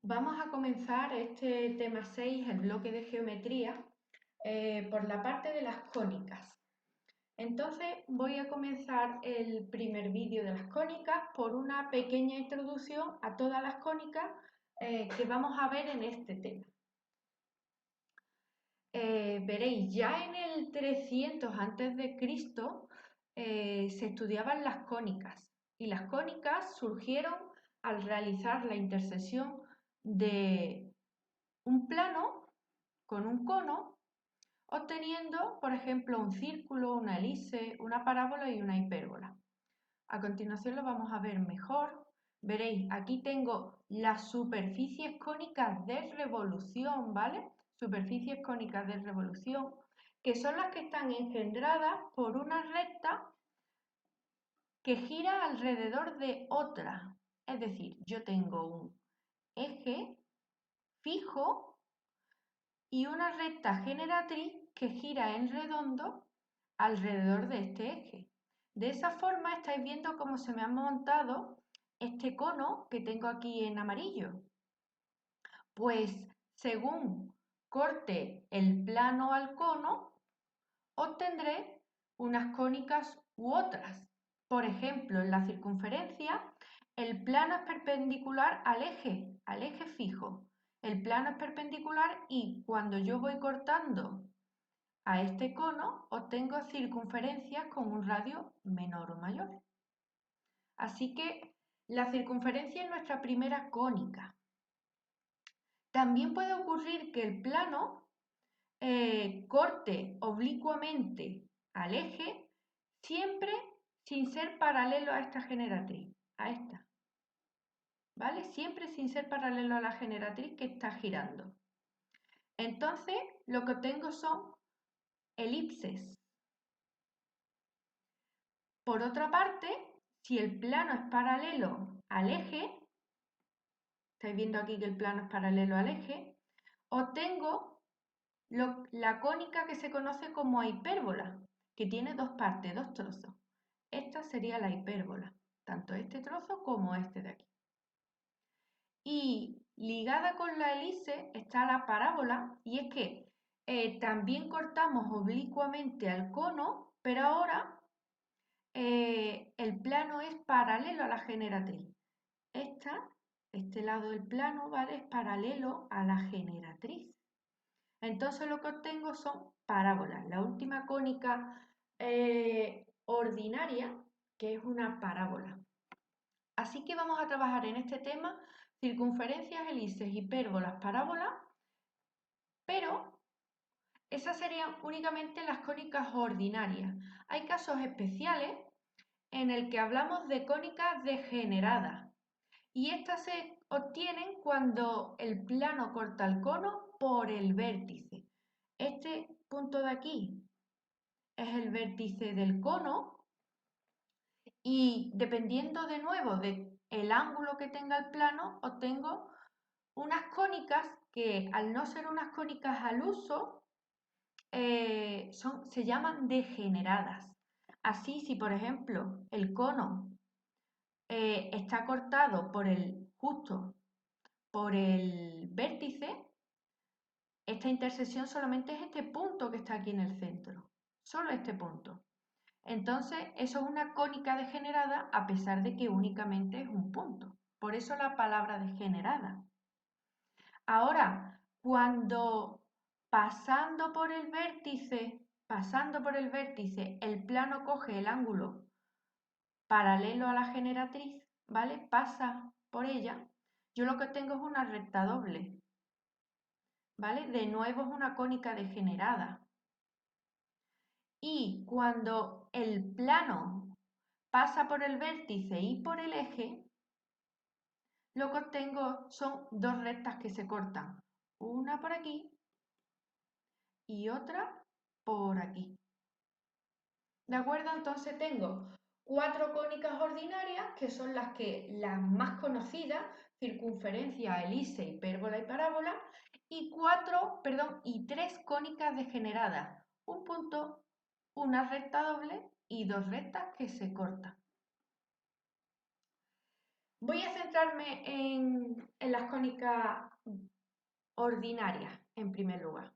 Vamos a comenzar este tema 6, el bloque de geometría, por la parte de las cónicas. Entonces voy a comenzar el primer vídeo de las cónicas por una pequeña introducción a todas las cónicas que vamos a ver en este tema. Veréis, ya en el 300 a.C. Se estudiaban las cónicas y las cónicas surgieron al realizar la intersección de un plano con un cono, obteniendo, por ejemplo, un círculo, una elipse, una parábola y una hipérbola. A continuación lo vamos a ver mejor. Veréis, aquí tengo las superficies cónicas de revolución, ¿vale? Superficies cónicas de revolución, que son las que están engendradas por una recta que gira alrededor de otra. Es decir, yo tengo un eje fijo y una recta generatriz que gira en redondo alrededor de este eje. De esa forma estáis viendo cómo se me ha montado este cono que tengo aquí en amarillo. Pues según corte el plano al cono, obtendré unas cónicas u otras. Por ejemplo, en la circunferencia, el plano es perpendicular al eje fijo. El plano es perpendicular y cuando yo voy cortando a este cono, obtengo circunferencias con un radio menor o mayor. Así que la circunferencia es nuestra primera cónica. También puede ocurrir que el plano corte oblicuamente al eje, siempre sin ser paralelo a esta generatriz, a esta, ¿vale? Siempre sin ser paralelo a la generatriz que está girando. Entonces, lo que obtengo son elipses. Por otra parte, si el plano es paralelo al eje, estáis viendo aquí que el plano es paralelo al eje, obtengo la cónica que se conoce como hipérbola, que tiene dos partes, dos trozos. Esta sería la hipérbola, tanto este trozo como este de aquí. Y ligada con la elipse está la parábola, y es que también cortamos oblicuamente al cono, pero ahora el plano es paralelo a la generatriz. Este lado del plano, ¿vale? Es paralelo a la generatriz. Entonces lo que obtengo son parábolas. La última cónica ordinaria, que es una parábola. Así que vamos a trabajar en este tema circunferencias, elipses, hipérbolas, parábolas, pero esas serían únicamente las cónicas ordinarias. Hay casos especiales en el que hablamos de cónicas degeneradas y estas se obtienen cuando el plano corta el cono por el vértice. Este punto de aquí es el vértice del cono y dependiendo de nuevo del ángulo que tenga el plano, obtengo unas cónicas que al no ser unas cónicas al uso, se llaman degeneradas. Así, si por ejemplo el cono está cortado justo por el vértice, esta intersección solamente es este punto que está aquí en el centro, solo este punto. Entonces, eso es una cónica degenerada a pesar de que únicamente es un punto. Por eso la palabra degenerada. Ahora, cuando pasando por el vértice, el plano coge el ángulo paralelo a la generatriz, ¿vale? Pasa por ella, yo lo que tengo es una recta doble, ¿vale? De nuevo es una cónica degenerada. Y cuando el plano pasa por el vértice y por el eje, lo que obtengo son dos rectas que se cortan, una por aquí y otra por aquí. ¿De acuerdo? Entonces tengo cuatro cónicas ordinarias, que son las más conocidas, circunferencia, elipse, hipérbola y parábola, y tres cónicas degeneradas, un punto, una recta doble y dos rectas que se cortan. Voy a centrarme en las cónica ordinaria, en primer lugar.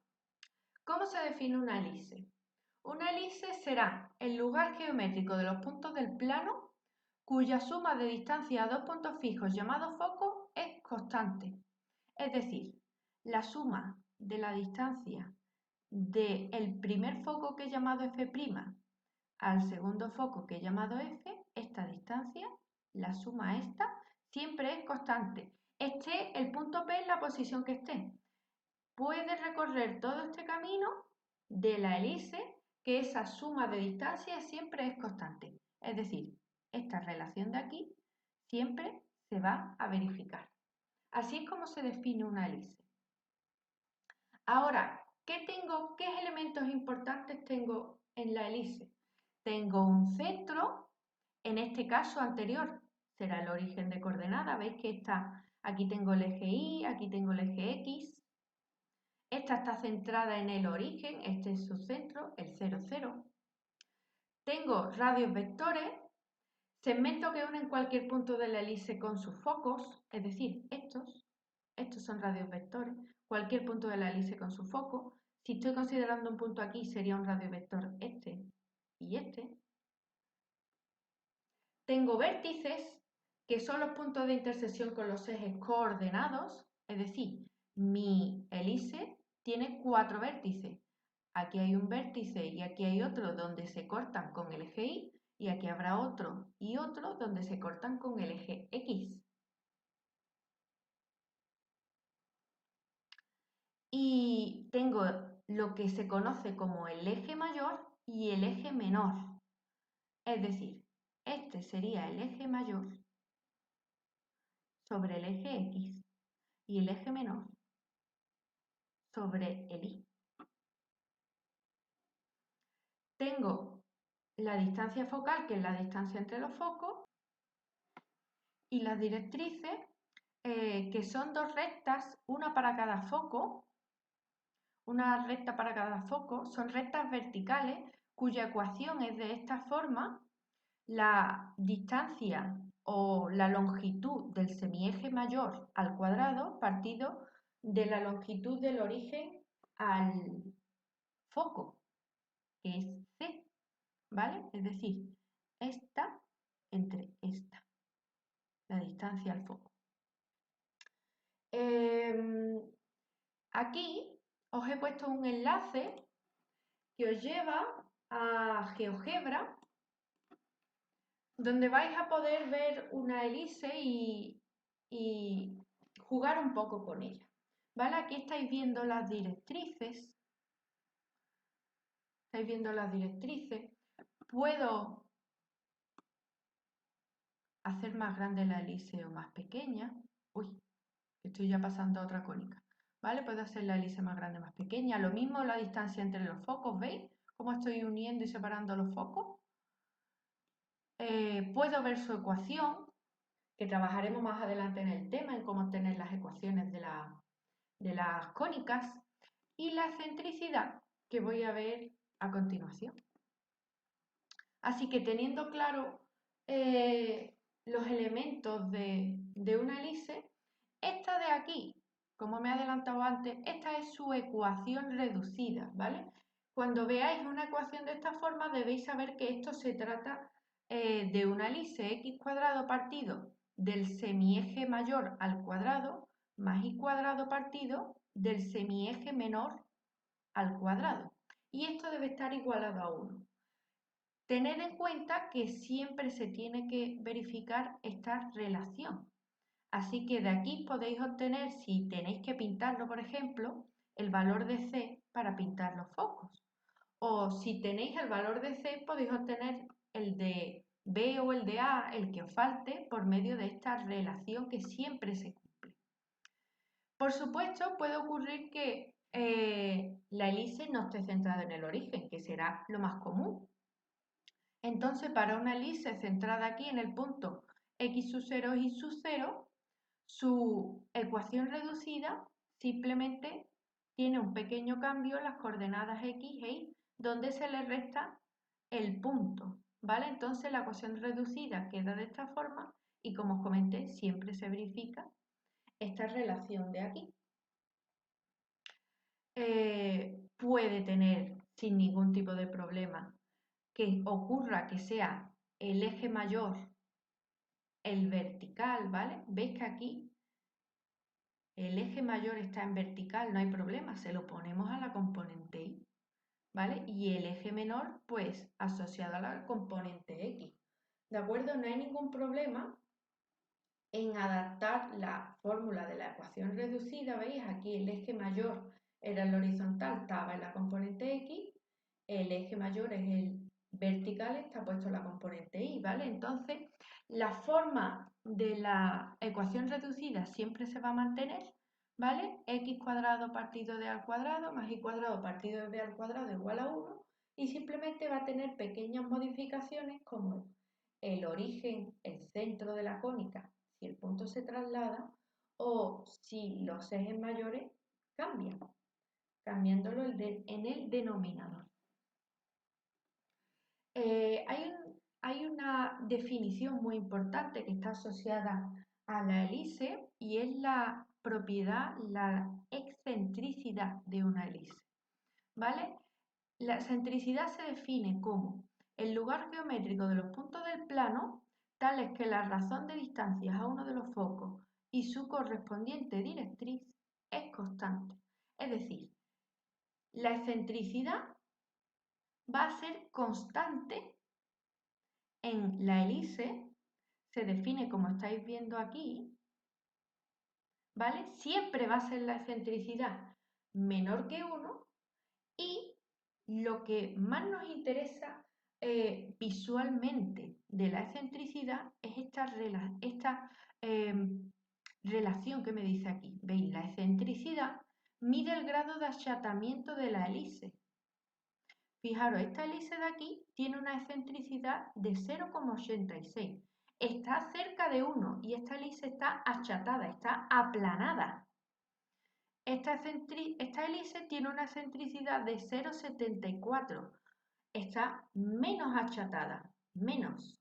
¿Cómo se define una elipse? Una elipse será el lugar geométrico de los puntos del plano cuya suma de distancia a dos puntos fijos llamados focos es constante. Es decir, la suma de la distancia del primer foco que he llamado f' al segundo foco que he llamado f, esta distancia, la suma esta, siempre es constante. Esté el punto P en la posición que esté. Puede recorrer todo este camino de la elipse, que esa suma de distancia siempre es constante. Es decir, esta relación de aquí siempre se va a verificar. Así es como se define una elipse. Ahora, ¿qué elementos importantes tengo en la elipse? Tengo un centro, en este caso anterior será el origen de coordenada. Veis que aquí tengo el eje Y, aquí tengo el eje X. Esta está centrada en el origen, este es su centro, el 0, 0. Tengo radios vectores, segmentos que unen cualquier punto de la elipse con sus focos, es decir, estos son radios vectores, cualquier punto de la elipse con su foco. Si estoy considerando un punto aquí, sería un radio vector este y este. Tengo vértices, que son los puntos de intersección con los ejes coordenados, es decir, mi elipse tiene 4 vértices. Aquí hay un vértice y aquí hay otro donde se cortan con el eje Y aquí habrá otro y otro donde se cortan con el eje X. Y tengo lo que se conoce como el eje mayor y el eje menor. Es decir, este sería el eje mayor sobre el eje X y el eje menor sobre el Y. Tengo la distancia focal, que es la distancia entre los focos, y las directrices, que son dos rectas, una para cada foco, una recta para cada foco, son rectas verticales cuya ecuación es de esta forma. La distancia o la longitud del semieje mayor al cuadrado partido de la longitud del origen al foco, que es C, ¿vale? Es decir, esta entre esta, la distancia al foco. Aquí os he puesto un enlace que os lleva a GeoGebra, donde vais a poder ver una elipse y jugar un poco con ella. ¿Vale? Aquí estáis viendo las directrices. Estáis viendo las directrices. Puedo hacer más grande la elipse o más pequeña. Uy, estoy ya pasando a otra cónica. ¿Vale? Puedo hacer la elipse más grande o más pequeña. Lo mismo la distancia entre los focos. ¿Veis cómo estoy uniendo y separando los focos? Puedo ver su ecuación, que trabajaremos más adelante en el tema, en cómo obtener las ecuaciones de las cónicas, y la excentricidad, que voy a ver a continuación. Así que teniendo claro los elementos de una elipse, esta de aquí, como me he adelantado antes, esta es su ecuación reducida, ¿vale? Cuando veáis una ecuación de esta forma, debéis saber que esto se trata de una elipse x cuadrado partido del semieje mayor al cuadrado más y cuadrado partido del semieje menor al cuadrado. Y esto debe estar igualado a 1. Tened en cuenta que siempre se tiene que verificar esta relación. Así que de aquí podéis obtener, si tenéis que pintarlo, por ejemplo, el valor de C para pintar los focos. O si tenéis el valor de C, podéis obtener el de B o el de A, el que os falte, por medio de esta relación que siempre se cumple. Por supuesto, puede ocurrir que la elipse no esté centrada en el origen, que será lo más común. Entonces, para una elipse centrada aquí en el punto x sub 0 y sub 0, su ecuación reducida simplemente tiene un pequeño cambio en las coordenadas x e y, donde se le resta el punto, ¿vale? Entonces la ecuación reducida queda de esta forma y, como os comenté, siempre se verifica esta relación de aquí. Puede tener sin ningún tipo de problema que ocurra que sea el eje mayor el vertical, ¿vale? ¿Veis que aquí el eje mayor está en vertical? No hay problema, se lo ponemos a la componente Y, ¿vale? Y el eje menor, pues, asociado a la componente X, ¿de acuerdo? No hay ningún problema en adaptar la fórmula de la ecuación reducida. ¿Veis? Aquí el eje mayor era el horizontal, estaba en la componente X, el eje mayor es el vertical, está puesto en la componente Y, ¿vale? Entonces, la forma de la ecuación reducida siempre se va a mantener, ¿vale? X cuadrado partido de A al cuadrado más Y cuadrado partido de B al cuadrado igual a 1, y simplemente va a tener pequeñas modificaciones como el origen, el centro de la cónica, si el punto se traslada, o si los ejes mayores cambian, cambiándolo en el denominador. Hay una definición muy importante que está asociada a la hélice y es la propiedad, la excentricidad de una hélice, ¿vale? La excentricidad se define como el lugar geométrico de los puntos del plano tales que la razón de distancias a uno de los focos y su correspondiente directriz es constante. Es decir, la excentricidad va a ser constante en la hélice, se define como estáis viendo aquí, ¿vale? Siempre va a ser la excentricidad menor que 1, y lo que más nos interesa visualmente de la excentricidad es esta relación que me dice aquí. ¿Veis? La excentricidad mide el grado de achatamiento de la hélice. Fijaros, esta hélice de aquí tiene una excentricidad de 0,86. Está cerca de 1 y esta hélice está achatada, está aplanada. Esta hélice tiene una excentricidad de 0,74. Está menos achatada, menos.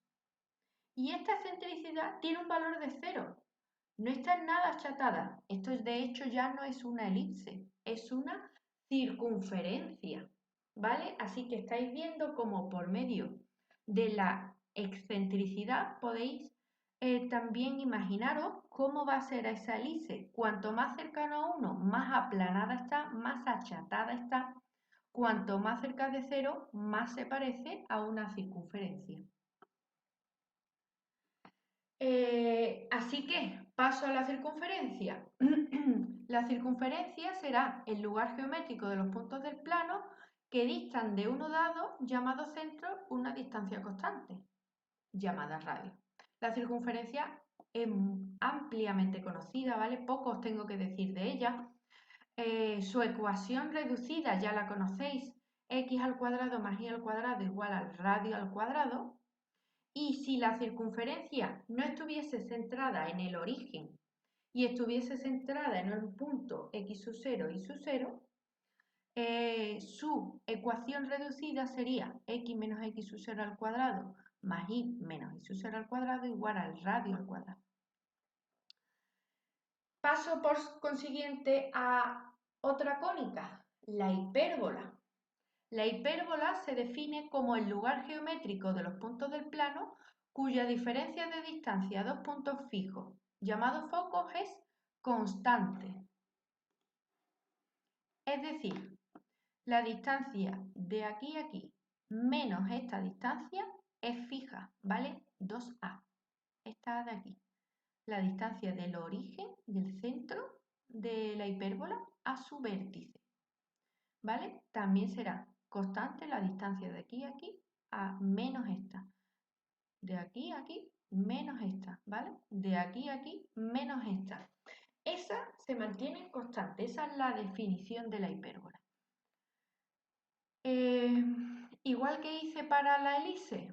Y esta excentricidad tiene un valor de 0. No está nada achatada. Esto de hecho ya no es una elipse, es una circunferencia, ¿vale? Así que estáis viendo cómo por medio de la excentricidad podéis también imaginaros cómo va a ser esa hélice. Cuanto más cercano a 1, más aplanada está, más achatada está. Cuanto más cerca de 0, más se parece a una circunferencia. Así que paso a la circunferencia. La circunferencia será el lugar geométrico de los puntos del plano que distan de uno dado, llamado centro, una distancia constante, llamada radio. La circunferencia es ampliamente conocida, ¿vale? Poco os tengo que decir de ella. Su ecuación reducida ya la conocéis, x al cuadrado más y al cuadrado igual al radio al cuadrado. Y si la circunferencia no estuviese centrada en el origen y estuviese centrada en un punto x sub 0 y sub 0, su ecuación reducida sería x menos x sub 0 al cuadrado más y menos y sub 0 al cuadrado igual al radio al cuadrado. Paso por consiguiente a otra cónica, la hipérbola. La hipérbola se define como el lugar geométrico de los puntos del plano cuya diferencia de distancia a dos puntos fijos, llamados focos, es constante. Es decir, la distancia de aquí a aquí menos esta distancia es fija, ¿vale? 2a. Esta de aquí. La distancia del origen, del centro de la hipérbola a su vértice, ¿vale? También será constante la distancia de aquí a aquí a menos esta. De aquí a aquí menos esta, ¿vale? De aquí a aquí menos esta. Esa se mantiene constante, esa es la definición de la hipérbola. Igual que hice para la hélice,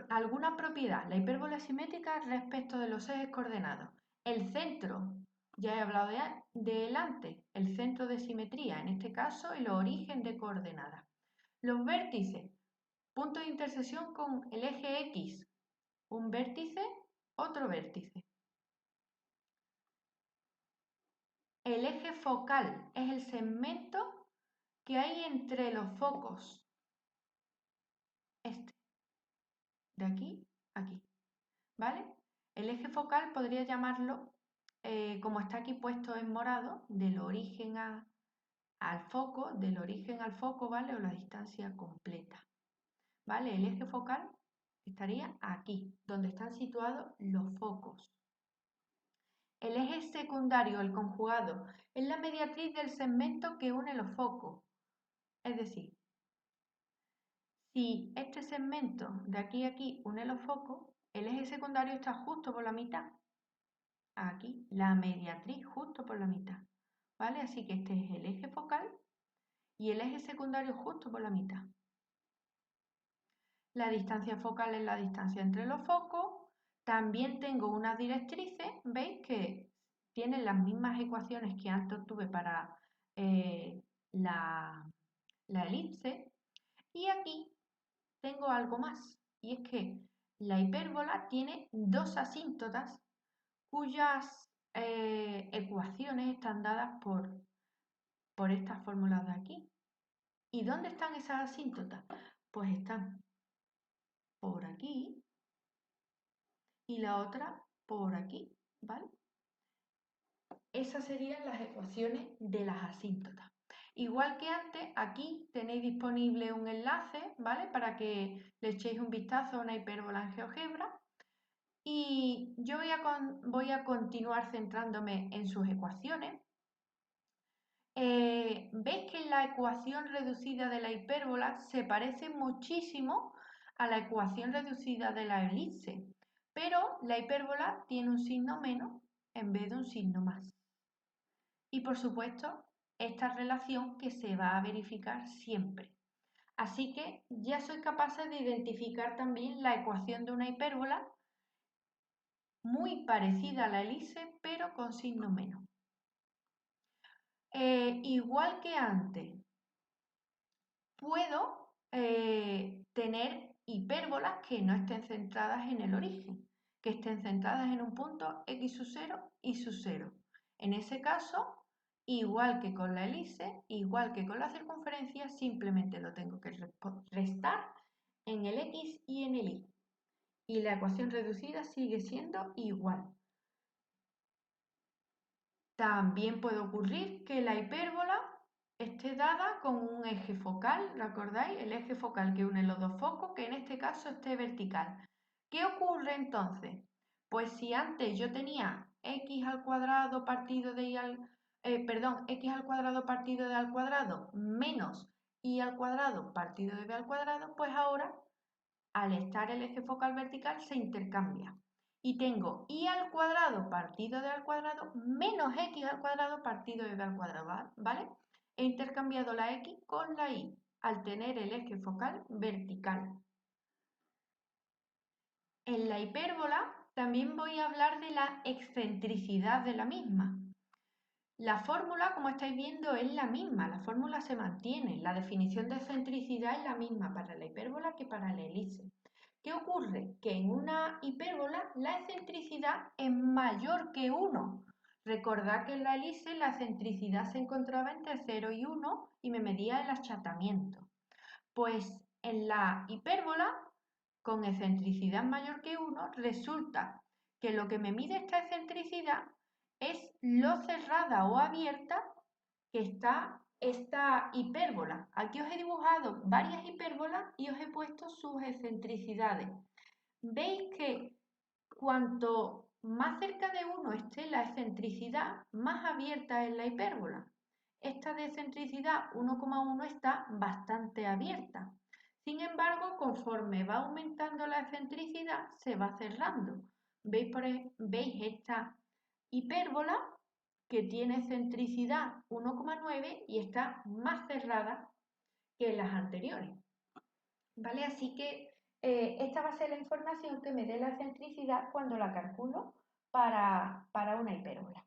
alguna propiedad, la hipérbola simétrica respecto de los ejes coordenados. El centro, ya he hablado de él antes, el centro de simetría, en este caso el origen de coordenadas. Los vértices, punto de intersección con el eje X, un vértice, otro vértice. eje focal es el segmento que hay entre los focos. Este, de aquí a aquí, ¿vale? El eje focal podría llamarlo, como está aquí puesto en morado, del origen al foco, ¿vale? O la distancia completa, ¿vale? El eje focal estaría aquí, donde están situados los focos. El eje secundario, el conjugado, es la mediatriz del segmento que une los focos. Es decir, si este segmento de aquí a aquí une los focos, el eje secundario está justo por la mitad. Aquí, la mediatriz justo por la mitad. ¿Vale? Así que este es el eje focal y el eje secundario justo por la mitad. La distancia focal es la distancia entre los focos. También tengo unas directrices, ¿veis? Que tienen las mismas ecuaciones que antes tuve para la elipse. Y aquí tengo algo más, y es que la hipérbola tiene dos asíntotas cuyas ecuaciones están dadas por estas fórmulas de aquí. ¿Y dónde están esas asíntotas? Pues están por aquí y la otra por aquí, ¿vale? Esas serían las ecuaciones de las asíntotas. Igual que antes, aquí tenéis disponible un enlace, ¿vale? Para que le echéis un vistazo a una hipérbola en GeoGebra. Y yo voy a continuar centrándome en sus ecuaciones. ¿Veis que la ecuación reducida de la hipérbola se parece muchísimo a la ecuación reducida de la elipse? Pero la hipérbola tiene un signo menos en vez de un signo más. Y por supuesto, esta relación que se va a verificar siempre. Así que ya soy capaz de identificar también la ecuación de una hipérbola muy parecida a la elipse, pero con signo menos. Igual que antes, puedo tener hipérbolas que no estén centradas en el origen, que estén centradas en un punto x sub 0 y sub 0. En ese caso, igual que con la elipse, igual que con la circunferencia, simplemente lo tengo que restar en el x y en el y. Y la ecuación reducida sigue siendo igual. También puede ocurrir que la hipérbola esté dada con un eje focal, ¿recordáis? El eje focal que une los dos focos, que en este caso esté vertical. ¿Qué ocurre entonces? Pues si antes yo tenía x al cuadrado partido de x al cuadrado partido de a al cuadrado menos y al cuadrado partido de b al cuadrado, pues ahora al estar el eje focal vertical se intercambia. Y tengo y al cuadrado partido de al cuadrado menos x al cuadrado partido de b al cuadrado, ¿vale? He intercambiado la x con la y al tener el eje focal vertical. En la hipérbola también voy a hablar de la excentricidad de la misma. La fórmula, como estáis viendo, es la misma, la fórmula se mantiene, la definición de excentricidad es la misma para la hipérbola que para la elipse. ¿Qué ocurre? Que en una hipérbola la excentricidad es mayor que 1. Recordad que en la elipse la excentricidad se encontraba entre 0 y 1 y me medía el achatamiento. Pues en la hipérbola, con excentricidad mayor que 1, resulta que lo que me mide esta excentricidad es lo cerrada o abierta que está esta hipérbola. Aquí os he dibujado varias hipérbolas y os he puesto sus excentricidades. Veis que cuanto más cerca de 1 esté la excentricidad, más abierta es la hipérbola. Esta de excentricidad 1,1 está bastante abierta. Sin embargo, conforme va aumentando la excentricidad, se va cerrando. ¿Veis esta hipérbola que tiene excentricidad 1,9 y está más cerrada que las anteriores? ¿Vale? Así que esta va a ser la información que me dé la excentricidad cuando la calculo para una hipérbola.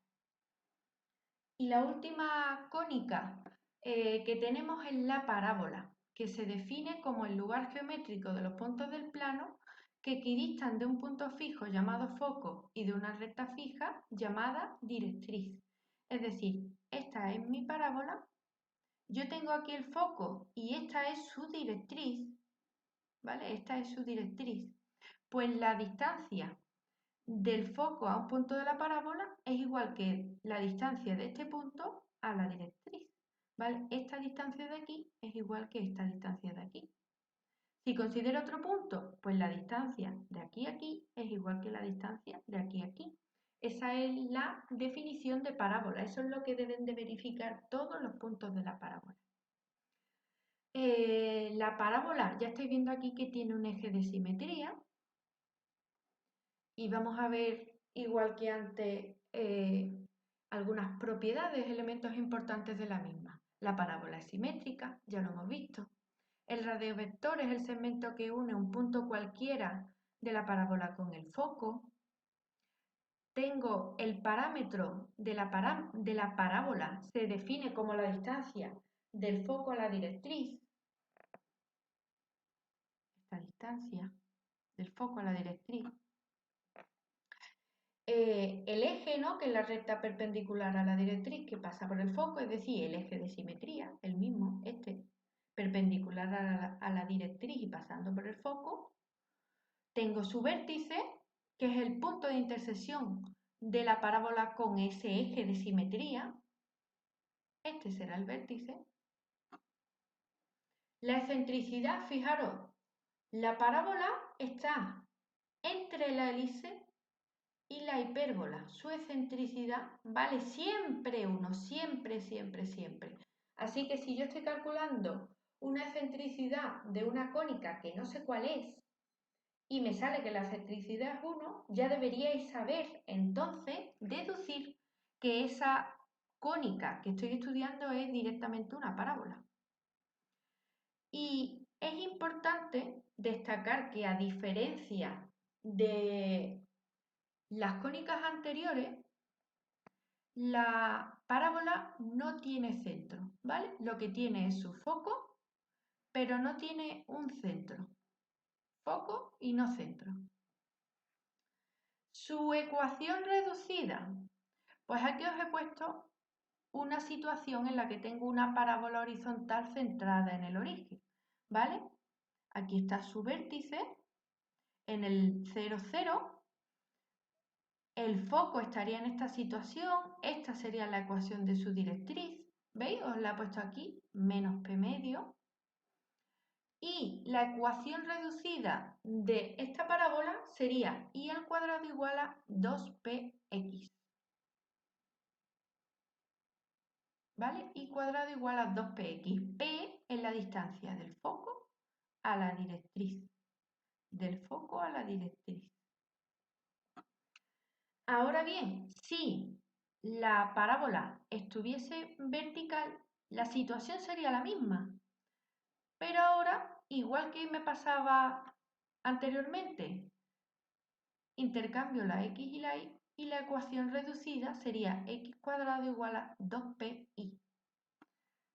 Y la última cónica que tenemos es la parábola, que se define como el lugar geométrico de los puntos del plano que equidistan de un punto fijo llamado foco y de una recta fija llamada directriz. Es decir, esta es mi parábola, yo tengo aquí el foco y esta es su directriz, ¿vale? Esta es su directriz. Pues la distancia del foco a un punto de la parábola es igual que la distancia de este punto a la directriz, ¿vale? Esta distancia de aquí es igual que esta distancia de aquí. Si considero otro punto, pues la distancia de aquí a aquí es igual que la distancia de aquí a aquí. Esa es la definición de parábola, eso es lo que deben de verificar todos los puntos de la parábola. La parábola, ya estáis viendo aquí que tiene un eje de simetría y vamos a ver, igual que antes, algunas propiedades, elementos importantes de la misma. La parábola es simétrica, ya lo hemos visto. El radiovector es el segmento que une un punto cualquiera de la parábola con el foco. Tengo el parámetro de la parábola, se define como la distancia del foco a la directriz. Esta distancia del foco a la directriz. El eje, ¿no? Que es la recta perpendicular a la directriz que pasa por el foco, es decir, el eje de simetría, el mismo, este, perpendicular a la directriz y pasando por el foco. Tengo su vértice, que es el punto de intersección de la parábola con ese eje de simetría. Este será el vértice. La excentricidad, fijaros, la parábola está entre la elipse y la hipérbola. Su excentricidad vale siempre 1, siempre, siempre, siempre. Así que si yo estoy calculando una excentricidad de una cónica que no sé cuál es, y me sale que la excentricidad es 1, ya deberíais saber entonces deducir que esa cónica que estoy estudiando es directamente una parábola. Y es importante destacar que a diferencia de las cónicas anteriores, la parábola no tiene centro, ¿vale? Lo que tiene es su foco, pero no tiene un centro. Foco y no centro. Su ecuación reducida. Pues aquí os he puesto una situación en la que tengo una parábola horizontal centrada en el origen, ¿vale? Aquí está su vértice en el 0, 0. El foco estaría en esta situación, esta sería la ecuación de su directriz, ¿veis? Os la he puesto aquí, menos p medio. Y la ecuación reducida de esta parábola sería y al cuadrado igual a 2px. ¿Vale? Y cuadrado igual a 2px. P es la distancia del foco a la directriz. Del foco a la directriz. Ahora bien, si la parábola estuviese vertical, la situación sería la misma. Pero ahora, igual que me pasaba anteriormente, intercambio la x y la y la ecuación reducida sería x cuadrado igual a 2pi.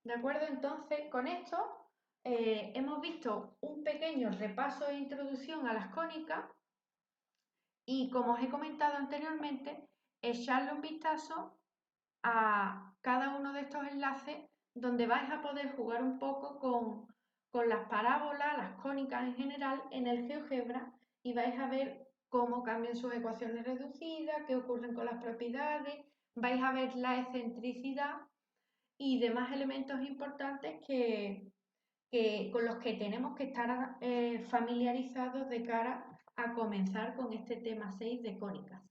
¿De acuerdo? Entonces, con esto hemos visto un pequeño repaso de introducción a las cónicas y, como os he comentado anteriormente, echarle un vistazo a cada uno de estos enlaces donde vais a poder jugar un poco con las parábolas, las cónicas en general en el GeoGebra y vais a ver cómo cambian sus ecuaciones reducidas, qué ocurren con las propiedades, vais a ver la excentricidad y demás elementos importantes con los que tenemos que estar familiarizados de cara a comenzar con este tema 6 de cónicas.